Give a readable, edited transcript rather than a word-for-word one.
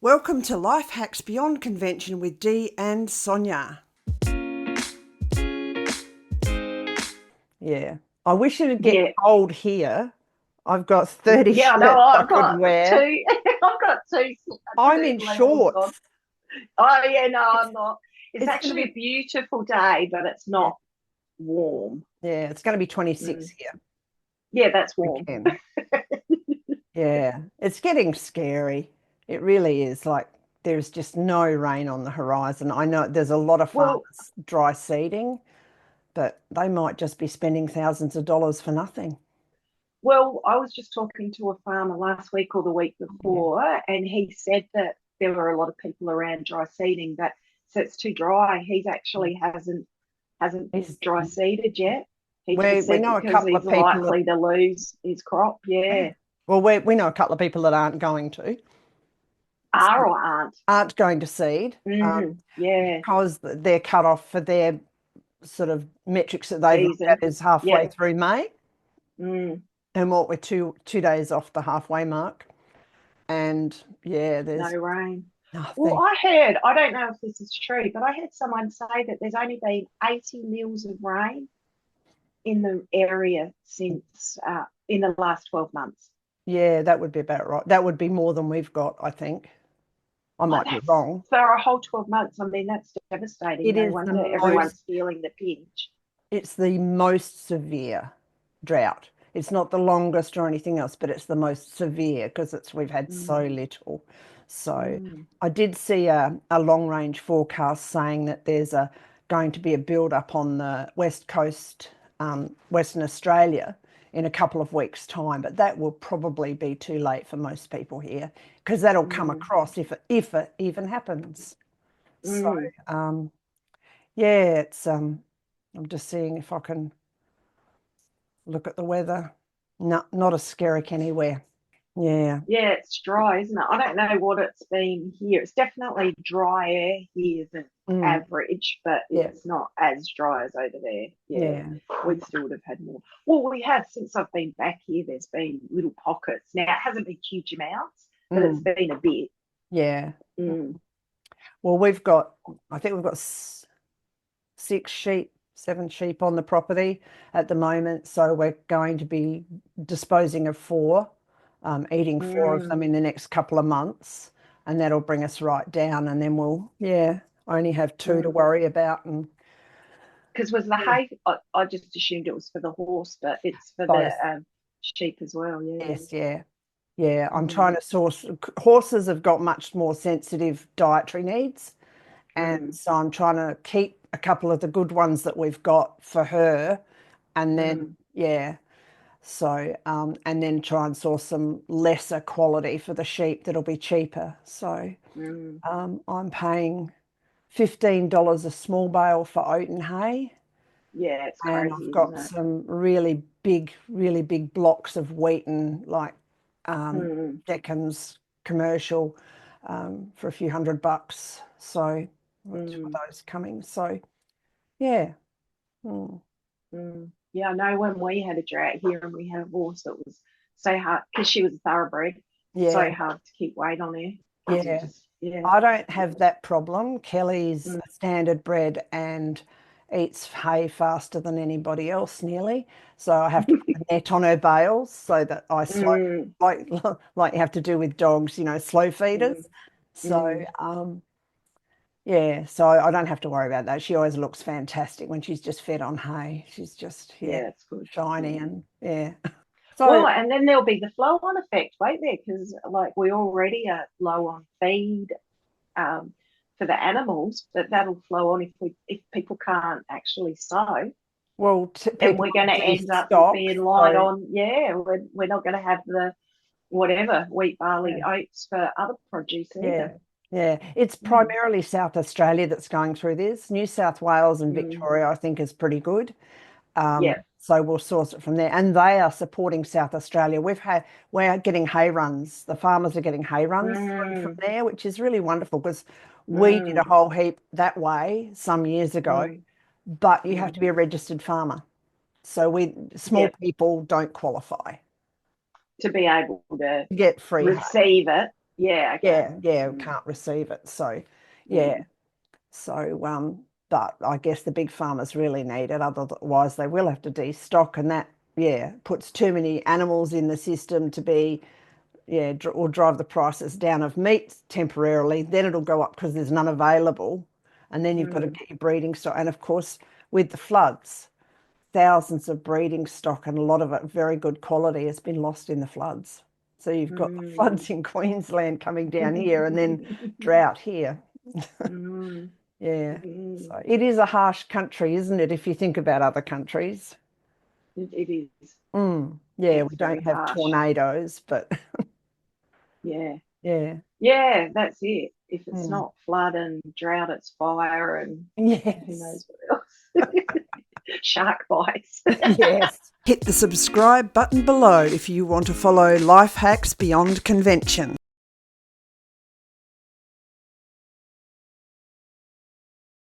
Welcome to Life Hacks Beyond Convention with Dee and Sonia. Yeah, I wish it'd get cold here. I've got 30 shirts I could wear. I've got two. I'm in shorts. Oh, yeah, no, I'm not. It's actually a beautiful day, but it's not warm. Yeah, it's going to be 26 here. Yeah, that's warm. Yeah, it's getting scary. It really is. Like, there's just no rain on the horizon. I know there's a lot of farmers dry seeding, but they might just be spending thousands of dollars for nothing. Well, I was just talking to a farmer last week or the week before, and he said that there were a lot of people around dry seeding, but so it's too dry. He's actually hasn't dry seeded yet. He just said know a because couple of he's people likely to lose his crop. Yeah. Well, we know a couple of people that aren't going to. Are or aren't? Aren't going to seed. Yeah. Because they're cut off for their sort of metrics that they've looked at is halfway through May. And what we're two days off the halfway mark. And yeah, there's no rain. Nothing. Well, I heard, I don't know if this is true, but I heard someone say that there's only been 80 mils of rain in the area since in the last 12 months. Yeah, that would be about right. That would be more than we've got, I think. I might be wrong. For a whole 12 months, I mean, that's devastating. No wonder everyone's feeling the pinch. It's the most severe drought. It's not the longest or anything else, but it's the most severe because we've had so little. So I did see a long-range forecast saying that there's going to be a build-up on the west coast, Western Australia, in a couple of weeks' time, but that will probably be too late for most people here because that'll come across if it even happens. So yeah, it's I'm just seeing if I can look at the weather. No, not a skerrick anywhere. Yeah. Yeah, it's dry, isn't it? I don't know what it's been here. It's definitely drier here than average, but it's not as dry as over there. Yeah. We still would have had more. Well, we have since I've been back here, there's been little pockets. Now, it hasn't been huge amounts, but it's been a bit. Yeah. Well, I think we've got 7 sheep on the property at the moment. So we're going to be disposing of 4. Eating 4 of them in the next couple of months, and that'll bring us right down, and then we'll only have 2 to worry about. And because was the hay, I just assumed it was for the horse, but it's for the sheep as well. Yes, I'm trying to source. Horses have got much more sensitive dietary needs, and so I'm trying to keep a couple of the good ones that we've got for her, and then so, and then try and source some lesser quality for the sheep that'll be cheaper. So I'm paying $15 a small bale for oat and hay. Yeah, it's crazy. And I've got some really big blocks of wheaten, like Deccan's commercial, for a few $100. So those coming. So yeah. Yeah, I know when we had a drought here and we had a horse that was so hard because she was a thoroughbred, so hard to keep weight on her. I don't have that problem. Kelly's a standard bred and eats hay faster than anybody else nearly. So I have to put a net on her bales so that I slow, like you have to do with dogs, slow feeders. So so I don't have to worry about that. She always looks fantastic when she's just fed on hay. She's just it's good, shiny and So, well, and then there'll be the flow-on effect, won't there? Because like we already are low on feed for the animals, but that'll flow on if people can't actually sow. Well, and we're going to end up being light on. Yeah, we're not going to have the whatever wheat, barley, oats for other produce either. Yeah, it's primarily South Australia that's going through this. New South Wales and Victoria, I think, is pretty good. So we'll source it from there. And they are supporting South Australia. We're getting hay runs. The farmers are getting hay runs from there, which is really wonderful because we did a whole heap that way some years ago, but you have to be a registered farmer. So small people don't qualify to be able to get free receive it. Yeah, okay. Can't receive it. So, yeah. So, but I guess the big farmers really need it. Otherwise, they will have to destock, and that, puts too many animals in the system to be, or drive the prices down of meat temporarily. Then it'll go up because there's none available, and then you've got to get your breeding stock. And of course, with the floods, thousands of breeding stock, and a lot of it very good quality, has been lost in the floods. So you've got the floods in Queensland coming down here, and then drought here. Yeah. So it is a harsh country, isn't it, if you think about other countries? It is. Yeah, It's we very don't have harsh. tornadoes, but Yeah. yeah. Yeah, that's it. If it's not flood and drought, it's fire and who Yes. knows what else. Shark bites. Yes. Hit the subscribe button below if you want to follow life hacks beyond convention.